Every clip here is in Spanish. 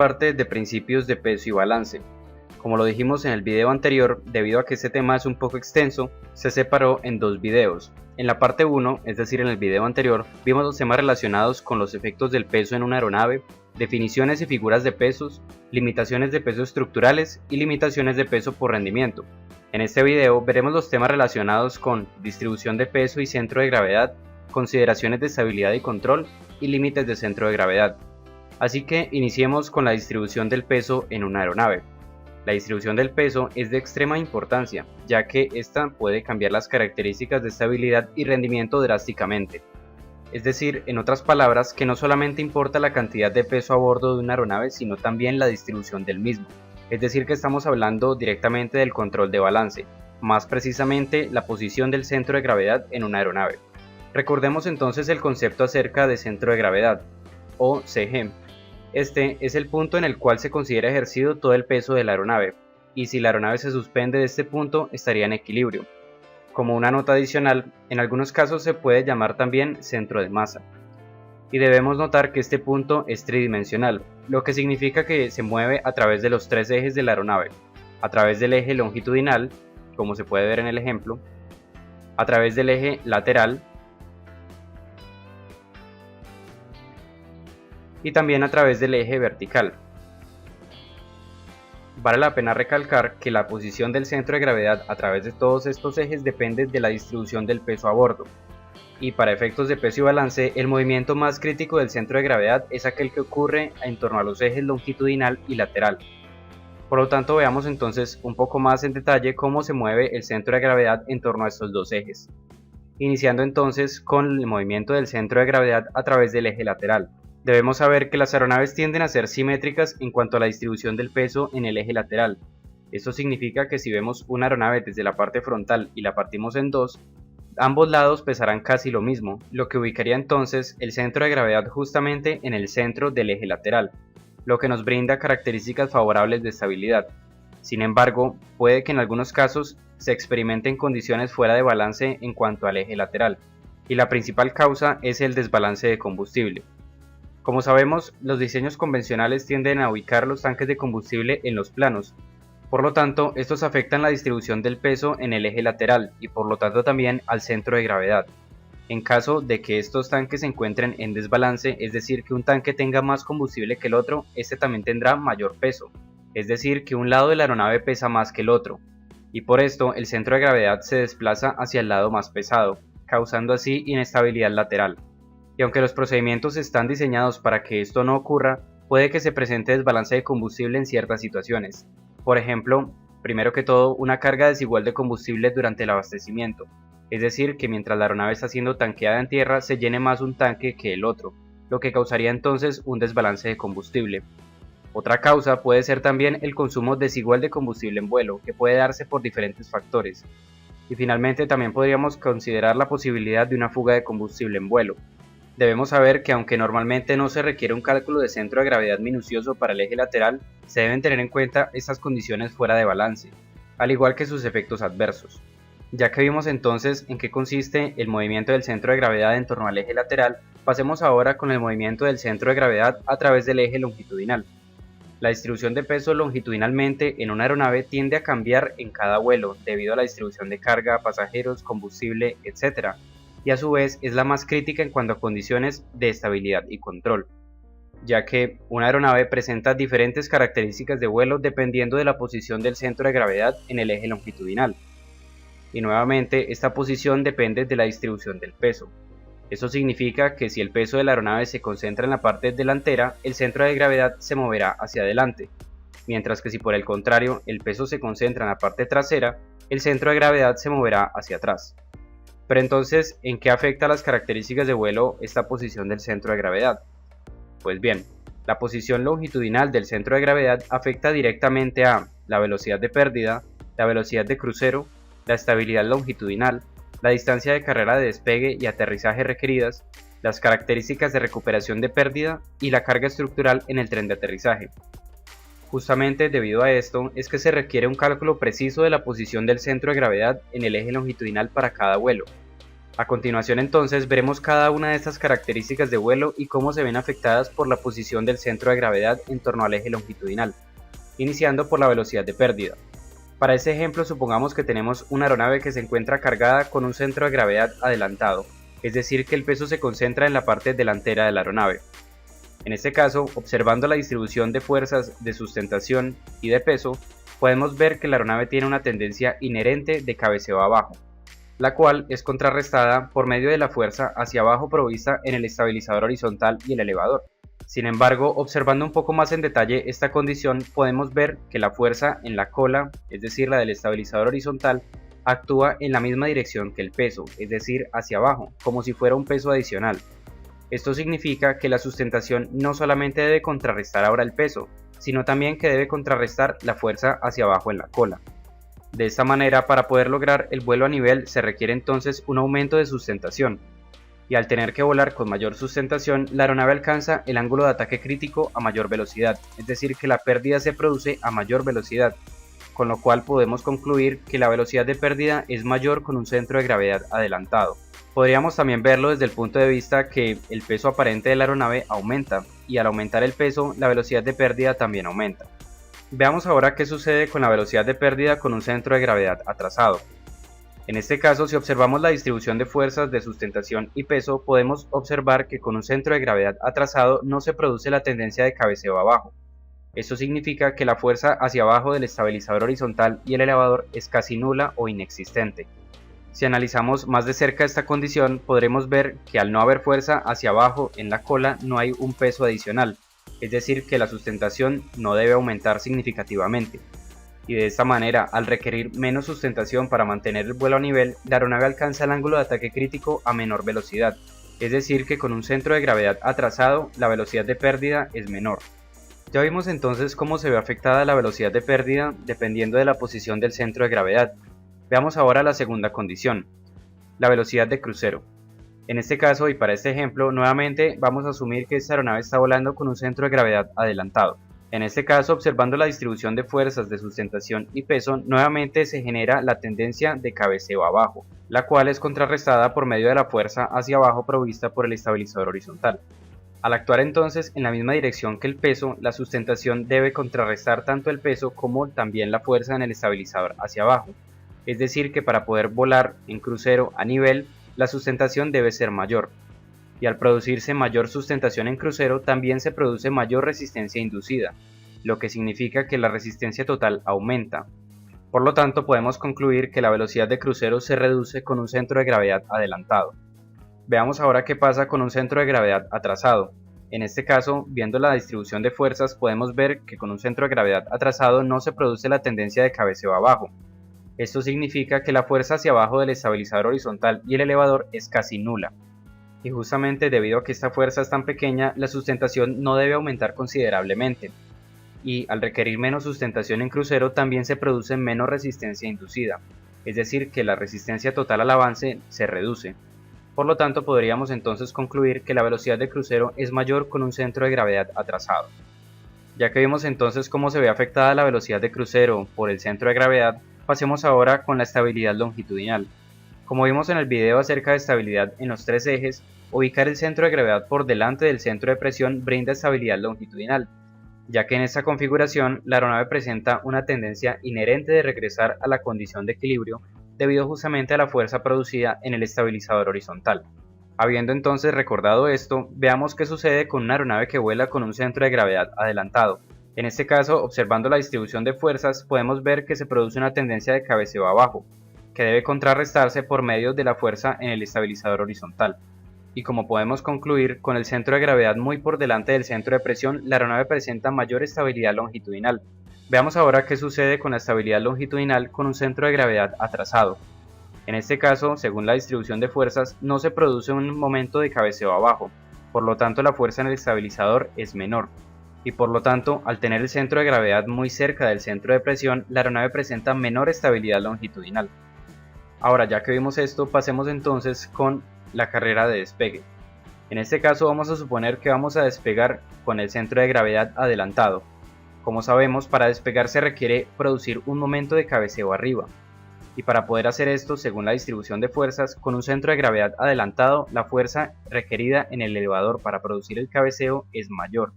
Parte de principios de peso y balance. Como lo dijimos en el video anterior, debido a que este tema es un poco extenso, se separó en dos videos. En la parte 1, es decir en el video anterior, vimos los temas relacionados con los efectos del peso en una aeronave, definiciones y figuras de pesos, limitaciones de peso estructurales y limitaciones de peso por rendimiento. En este video veremos los temas relacionados con distribución de peso y centro de gravedad, consideraciones de estabilidad y control y límites de centro de gravedad. Así que iniciemos con la distribución del peso en una aeronave. La distribución del peso es de extrema importancia, ya que esta puede cambiar las características de estabilidad y rendimiento drásticamente. Es decir, en otras palabras, que no solamente importa la cantidad de peso a bordo de una aeronave, sino también la distribución del mismo. Es decir, que estamos hablando directamente del control de balance, más precisamente la posición del centro de gravedad en una aeronave. Recordemos entonces el concepto acerca de centro de gravedad, o CG. Este es el punto en el cual se considera ejercido todo el peso de la aeronave, y si la aeronave se suspende de este punto estaría en equilibrio. Como una nota adicional, en algunos casos se puede llamar también centro de masa. Y debemos notar que este punto es tridimensional, lo que significa que se mueve a través de los tres ejes de la aeronave, a través del eje longitudinal, como se puede ver en el ejemplo, a través del eje lateral, y también a través del eje vertical. Vale la pena recalcar que la posición del centro de gravedad a través de todos estos ejes depende de la distribución del peso a bordo. Y para efectos de peso y balance, el movimiento más crítico del centro de gravedad es aquel que ocurre en torno a los ejes longitudinal y lateral. Por lo tanto, veamos entonces un poco más en detalle cómo se mueve el centro de gravedad en torno a estos dos ejes. Iniciando entonces con el movimiento del centro de gravedad a través del eje lateral. Debemos saber que las aeronaves tienden a ser simétricas en cuanto a la distribución del peso en el eje lateral. Esto significa que si vemos una aeronave desde la parte frontal y la partimos en dos, ambos lados pesarán casi lo mismo, lo que ubicaría entonces el centro de gravedad justamente en el centro del eje lateral, lo que nos brinda características favorables de estabilidad. Sin embargo, puede que en algunos casos se experimenten condiciones fuera de balance en cuanto al eje lateral, y la principal causa es el desbalance de combustible. Como sabemos, los diseños convencionales tienden a ubicar los tanques de combustible en los planos. Por lo tanto, estos afectan la distribución del peso en el eje lateral y por lo tanto también al centro de gravedad. En caso de que estos tanques se encuentren en desbalance, es decir, que un tanque tenga más combustible que el otro, este también tendrá mayor peso. Es decir, que un lado de la aeronave pesa más que el otro. Y por esto, el centro de gravedad se desplaza hacia el lado más pesado, causando así inestabilidad lateral. Y aunque los procedimientos están diseñados para que esto no ocurra, puede que se presente desbalance de combustible en ciertas situaciones. Por ejemplo, primero que todo, una carga desigual de combustible durante el abastecimiento, es decir, que mientras la aeronave está siendo tanqueada en tierra se llene más un tanque que el otro, lo que causaría entonces un desbalance de combustible. Otra causa puede ser también el consumo desigual de combustible en vuelo, que puede darse por diferentes factores. Y finalmente también podríamos considerar la posibilidad de una fuga de combustible en vuelo. Debemos saber que aunque normalmente no se requiere un cálculo de centro de gravedad minucioso para el eje lateral, se deben tener en cuenta estas condiciones fuera de balance, al igual que sus efectos adversos. Ya que vimos entonces en qué consiste el movimiento del centro de gravedad en torno al eje lateral, pasemos ahora con el movimiento del centro de gravedad a través del eje longitudinal. La distribución de peso longitudinalmente en una aeronave tiende a cambiar en cada vuelo debido a la distribución de carga, pasajeros, combustible, etc. Y a su vez es la más crítica en cuanto a condiciones de estabilidad y control, ya que una aeronave presenta diferentes características de vuelo dependiendo de la posición del centro de gravedad en el eje longitudinal. Y nuevamente esta posición depende de la distribución del peso. Eso significa que si el peso de la aeronave se concentra en la parte delantera, el centro de gravedad se moverá hacia adelante, mientras que si por el contrario el peso se concentra en la parte trasera, el centro de gravedad se moverá hacia atrás. Pero entonces, ¿en qué afecta las características de vuelo esta posición del centro de gravedad? Pues bien, la posición longitudinal del centro de gravedad afecta directamente a la velocidad de pérdida, la velocidad de crucero, la estabilidad longitudinal, la distancia de carrera de despegue y aterrizaje requeridas, las características de recuperación de pérdida y la carga estructural en el tren de aterrizaje. Justamente debido a esto es que se requiere un cálculo preciso de la posición del centro de gravedad en el eje longitudinal para cada vuelo. A continuación entonces veremos cada una de estas características de vuelo y cómo se ven afectadas por la posición del centro de gravedad en torno al eje longitudinal, iniciando por la velocidad de pérdida. Para este ejemplo supongamos que tenemos una aeronave que se encuentra cargada con un centro de gravedad adelantado, es decir que el peso se concentra en la parte delantera de la aeronave. En este caso, observando la distribución de fuerzas de sustentación y de peso, podemos ver que la aeronave tiene una tendencia inherente de cabeceo abajo, la cual es contrarrestada por medio de la fuerza hacia abajo provista en el estabilizador horizontal y el elevador. Sin embargo, observando un poco más en detalle esta condición, podemos ver que la fuerza en la cola, es decir la del estabilizador horizontal, actúa en la misma dirección que el peso, es decir hacia abajo, como si fuera un peso adicional. Esto significa que la sustentación no solamente debe contrarrestar ahora el peso, sino también que debe contrarrestar la fuerza hacia abajo en la cola. De esta manera, para poder lograr el vuelo a nivel se requiere entonces un aumento de sustentación, y al tener que volar con mayor sustentación, la aeronave alcanza el ángulo de ataque crítico a mayor velocidad, es decir que la pérdida se produce a mayor velocidad, con lo cual podemos concluir que la velocidad de pérdida es mayor con un centro de gravedad adelantado. Podríamos también verlo desde el punto de vista que el peso aparente de la aeronave aumenta, y al aumentar el peso, la velocidad de pérdida también aumenta. Veamos ahora qué sucede con la velocidad de pérdida con un centro de gravedad atrasado. En este caso, si observamos la distribución de fuerzas de sustentación y peso, podemos observar que con un centro de gravedad atrasado no se produce la tendencia de cabeceo abajo. Esto significa que la fuerza hacia abajo del estabilizador horizontal y el elevador es casi nula o inexistente. Si analizamos más de cerca esta condición, podremos ver que al no haber fuerza hacia abajo en la cola no hay un peso adicional, es decir que la sustentación no debe aumentar significativamente. Y de esta manera, al requerir menos sustentación para mantener el vuelo a nivel, la aeronave alcanza el ángulo de ataque crítico a menor velocidad, es decir que con un centro de gravedad atrasado, la velocidad de pérdida es menor. Ya vimos entonces cómo se ve afectada la velocidad de pérdida dependiendo de la posición del centro de gravedad. Veamos ahora la segunda condición, la velocidad de crucero. En este caso y para este ejemplo, nuevamente vamos a asumir que esta aeronave está volando con un centro de gravedad adelantado. En este caso, observando la distribución de fuerzas de sustentación y peso, nuevamente se genera la tendencia de cabeceo abajo, la cual es contrarrestada por medio de la fuerza hacia abajo provista por el estabilizador horizontal. Al actuar entonces en la misma dirección que el peso, la sustentación debe contrarrestar tanto el peso como también la fuerza en el estabilizador hacia abajo. Es decir que para poder volar en crucero a nivel, la sustentación debe ser mayor. Y al producirse mayor sustentación en crucero, también se produce mayor resistencia inducida, lo que significa que la resistencia total aumenta. Por lo tanto, podemos concluir que la velocidad de crucero se reduce con un centro de gravedad adelantado. Veamos ahora qué pasa con un centro de gravedad atrasado. En este caso, viendo la distribución de fuerzas, podemos ver que con un centro de gravedad atrasado no se produce la tendencia de cabeceo abajo. Esto significa que la fuerza hacia abajo del estabilizador horizontal y el elevador es casi nula. Y justamente debido a que esta fuerza es tan pequeña, la sustentación no debe aumentar considerablemente. Y al requerir menos sustentación en crucero también se produce menos resistencia inducida, es decir que la resistencia total al avance se reduce. Por lo tanto, podríamos entonces concluir que la velocidad de crucero es mayor con un centro de gravedad atrasado. Ya que vimos entonces cómo se ve afectada la velocidad de crucero por el centro de gravedad, pasemos ahora con la estabilidad longitudinal. Como vimos en el video acerca de estabilidad en los tres ejes, ubicar el centro de gravedad por delante del centro de presión brinda estabilidad longitudinal, ya que en esta configuración la aeronave presenta una tendencia inherente de regresar a la condición de equilibrio debido justamente a la fuerza producida en el estabilizador horizontal. Habiendo entonces recordado esto, veamos qué sucede con una aeronave que vuela con un centro de gravedad adelantado. En este caso, observando la distribución de fuerzas, podemos ver que se produce una tendencia de cabeceo abajo, que debe contrarrestarse por medio de la fuerza en el estabilizador horizontal. Y como podemos concluir, con el centro de gravedad muy por delante del centro de presión, la aeronave presenta mayor estabilidad longitudinal. Veamos ahora qué sucede con la estabilidad longitudinal con un centro de gravedad atrasado. En este caso, según la distribución de fuerzas, no se produce un momento de cabeceo abajo, por lo tanto la fuerza en el estabilizador es menor. Y por lo tanto, al tener el centro de gravedad muy cerca del centro de presión, la aeronave presenta menor estabilidad longitudinal. Ahora, ya que vimos esto, pasemos entonces con la carrera de despegue. En este caso vamos a suponer que vamos a despegar con el centro de gravedad adelantado. Como sabemos, para despegar se requiere producir un momento de cabeceo arriba. Y para poder hacer esto, según la distribución de fuerzas, con un centro de gravedad adelantado, la fuerza requerida en el elevador para producir el cabeceo es mayor.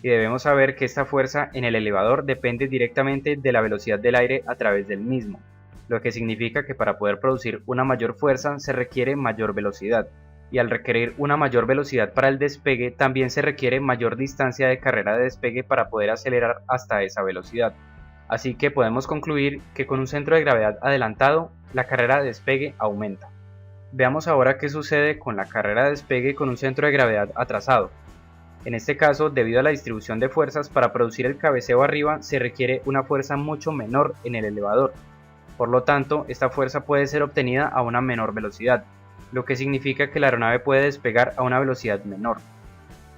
Y debemos saber que esta fuerza en el elevador depende directamente de la velocidad del aire a través del mismo, lo que significa que para poder producir una mayor fuerza se requiere mayor velocidad, y al requerir una mayor velocidad para el despegue también se requiere mayor distancia de carrera de despegue para poder acelerar hasta esa velocidad. Así que podemos concluir que con un centro de gravedad adelantado, la carrera de despegue aumenta. Veamos ahora qué sucede con la carrera de despegue con un centro de gravedad atrasado. En este caso, debido a la distribución de fuerzas, para producir el cabeceo arriba se requiere una fuerza mucho menor en el elevador. Por lo tanto, esta fuerza puede ser obtenida a una menor velocidad, lo que significa que la aeronave puede despegar a una velocidad menor.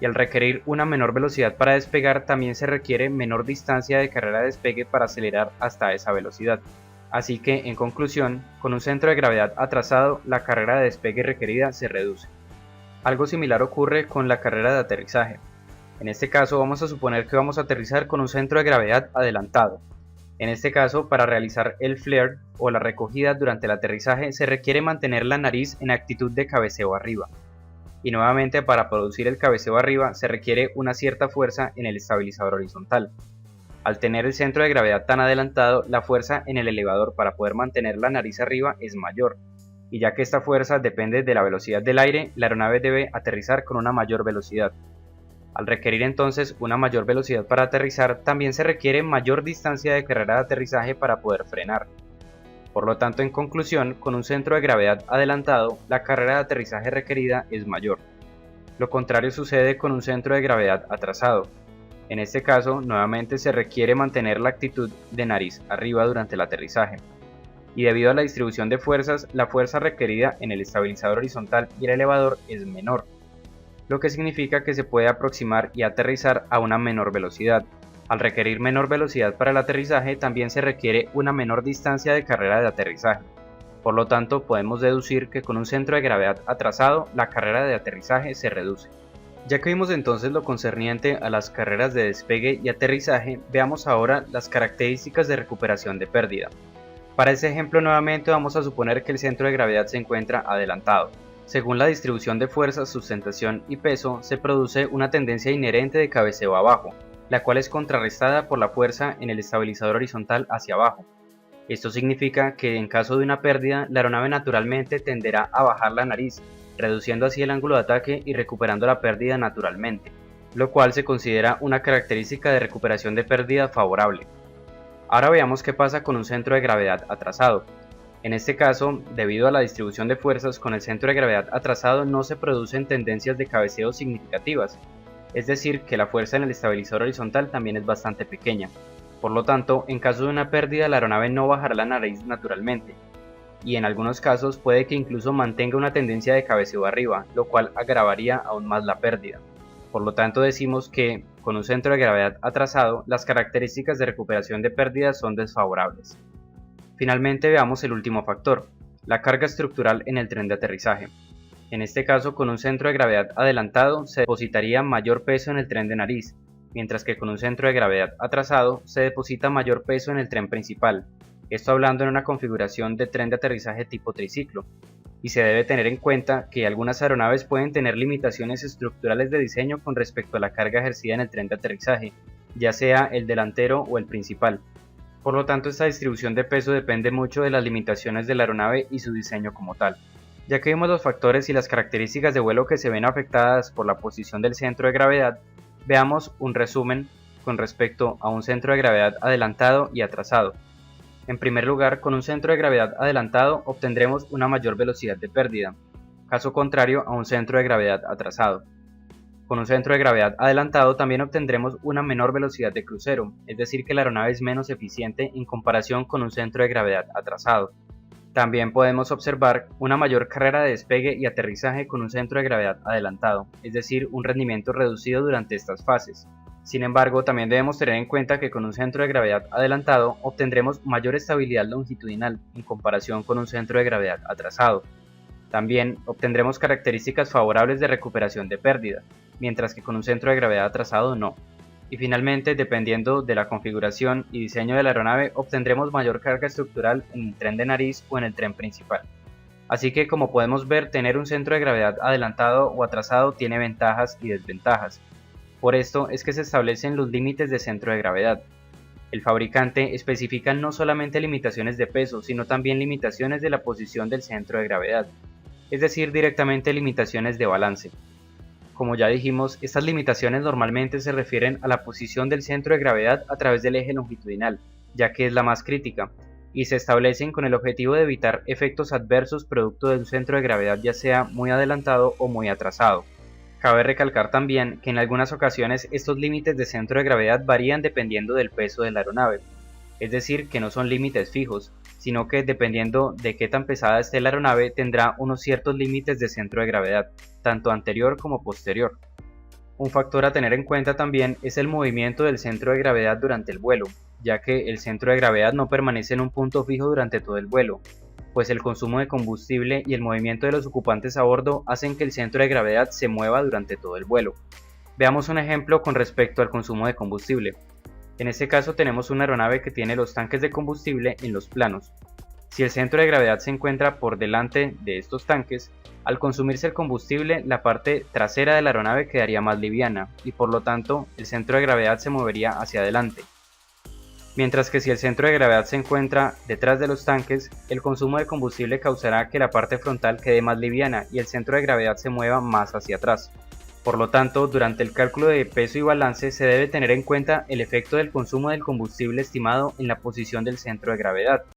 Y al requerir una menor velocidad para despegar, también se requiere menor distancia de carrera de despegue para acelerar hasta esa velocidad. Así que, en conclusión, con un centro de gravedad atrasado, la carrera de despegue requerida se reduce. Algo similar ocurre con la carrera de aterrizaje. En este caso vamos a suponer que vamos a aterrizar con un centro de gravedad adelantado. En este caso, para realizar el flare o la recogida durante el aterrizaje se requiere mantener la nariz en actitud de cabeceo arriba. Y nuevamente, para producir el cabeceo arriba se requiere una cierta fuerza en el estabilizador horizontal. Al tener el centro de gravedad tan adelantado, la fuerza en el elevador para poder mantener la nariz arriba es mayor, y ya que esta fuerza depende de la velocidad del aire, la aeronave debe aterrizar con una mayor velocidad. Al requerir entonces una mayor velocidad para aterrizar, también se requiere mayor distancia de carrera de aterrizaje para poder frenar. Por lo tanto, en conclusión, con un centro de gravedad adelantado, la carrera de aterrizaje requerida es mayor. Lo contrario sucede con un centro de gravedad atrasado. En este caso, nuevamente se requiere mantener la actitud de nariz arriba durante el aterrizaje. Y debido a la distribución de fuerzas, la fuerza requerida en el estabilizador horizontal y el elevador es menor, lo que significa que se puede aproximar y aterrizar a una menor velocidad. Al requerir menor velocidad para el aterrizaje, también se requiere una menor distancia de carrera de aterrizaje. Por lo tanto, podemos deducir que con un centro de gravedad atrasado, la carrera de aterrizaje se reduce. Ya que vimos entonces lo concerniente a las carreras de despegue y aterrizaje, veamos ahora las características de recuperación de pérdida. Para este ejemplo nuevamente vamos a suponer que el centro de gravedad se encuentra adelantado. Según la distribución de fuerzas, sustentación y peso, se produce una tendencia inherente de cabeceo abajo, la cual es contrarrestada por la fuerza en el estabilizador horizontal hacia abajo. Esto significa que en caso de una pérdida, la aeronave naturalmente tenderá a bajar la nariz, reduciendo así el ángulo de ataque y recuperando la pérdida naturalmente, lo cual se considera una característica de recuperación de pérdida favorable. Ahora veamos qué pasa con un centro de gravedad atrasado. En este caso, debido a la distribución de fuerzas con el centro de gravedad atrasado no se producen tendencias de cabeceo significativas, es decir, que la fuerza en el estabilizador horizontal también es bastante pequeña. Por lo tanto, en caso de una pérdida, la aeronave no bajará la nariz naturalmente, y en algunos casos puede que incluso mantenga una tendencia de cabeceo arriba, lo cual agravaría aún más la pérdida. Por lo tanto, decimos que, con un centro de gravedad atrasado, las características de recuperación de pérdidas son desfavorables. Finalmente veamos el último factor, la carga estructural en el tren de aterrizaje. En este caso, con un centro de gravedad adelantado se depositaría mayor peso en el tren de nariz, mientras que con un centro de gravedad atrasado se deposita mayor peso en el tren principal, esto hablando en una configuración de tren de aterrizaje tipo triciclo, y se debe tener en cuenta que algunas aeronaves pueden tener limitaciones estructurales de diseño con respecto a la carga ejercida en el tren de aterrizaje, ya sea el delantero o el principal. Por lo tanto, esta distribución de peso depende mucho de las limitaciones de la aeronave y su diseño como tal. Ya que vimos los factores y las características de vuelo que se ven afectadas por la posición del centro de gravedad, veamos un resumen con respecto a un centro de gravedad adelantado y atrasado. En primer lugar, con un centro de gravedad adelantado obtendremos una mayor velocidad de pérdida, caso contrario a un centro de gravedad atrasado. Con un centro de gravedad adelantado también obtendremos una menor velocidad de crucero, es decir que la aeronave es menos eficiente en comparación con un centro de gravedad atrasado. También podemos observar una mayor carrera de despegue y aterrizaje con un centro de gravedad adelantado, es decir, un rendimiento reducido durante estas fases. Sin embargo, también debemos tener en cuenta que con un centro de gravedad adelantado obtendremos mayor estabilidad longitudinal en comparación con un centro de gravedad atrasado. También obtendremos características favorables de recuperación de pérdida, mientras que con un centro de gravedad atrasado no. Y finalmente, dependiendo de la configuración y diseño de la aeronave, obtendremos mayor carga estructural en el tren de nariz o en el tren principal. Así que, como podemos ver, tener un centro de gravedad adelantado o atrasado tiene ventajas y desventajas. Por esto es que se establecen los límites de centro de gravedad. El fabricante especifica no solamente limitaciones de peso, sino también limitaciones de la posición del centro de gravedad, es decir, directamente limitaciones de balance. Como ya dijimos, estas limitaciones normalmente se refieren a la posición del centro de gravedad a través del eje longitudinal, ya que es la más crítica, y se establecen con el objetivo de evitar efectos adversos producto de un centro de gravedad ya sea muy adelantado o muy atrasado. Cabe recalcar también que en algunas ocasiones estos límites de centro de gravedad varían dependiendo del peso de la aeronave, es decir, que no son límites fijos, sino que dependiendo de qué tan pesada esté la aeronave tendrá unos ciertos límites de centro de gravedad, tanto anterior como posterior. Un factor a tener en cuenta también es el movimiento del centro de gravedad durante el vuelo, ya que el centro de gravedad no permanece en un punto fijo durante todo el vuelo, pues el consumo de combustible y el movimiento de los ocupantes a bordo hacen que el centro de gravedad se mueva durante todo el vuelo. Veamos un ejemplo con respecto al consumo de combustible. En este caso tenemos una aeronave que tiene los tanques de combustible en los planos. Si el centro de gravedad se encuentra por delante de estos tanques, al consumirse el combustible, la parte trasera de la aeronave quedaría más liviana y por lo tanto el centro de gravedad se movería hacia adelante. Mientras que si el centro de gravedad se encuentra detrás de los tanques, el consumo de combustible causará que la parte frontal quede más liviana y el centro de gravedad se mueva más hacia atrás. Por lo tanto, durante el cálculo de peso y balance se debe tener en cuenta el efecto del consumo del combustible estimado en la posición del centro de gravedad.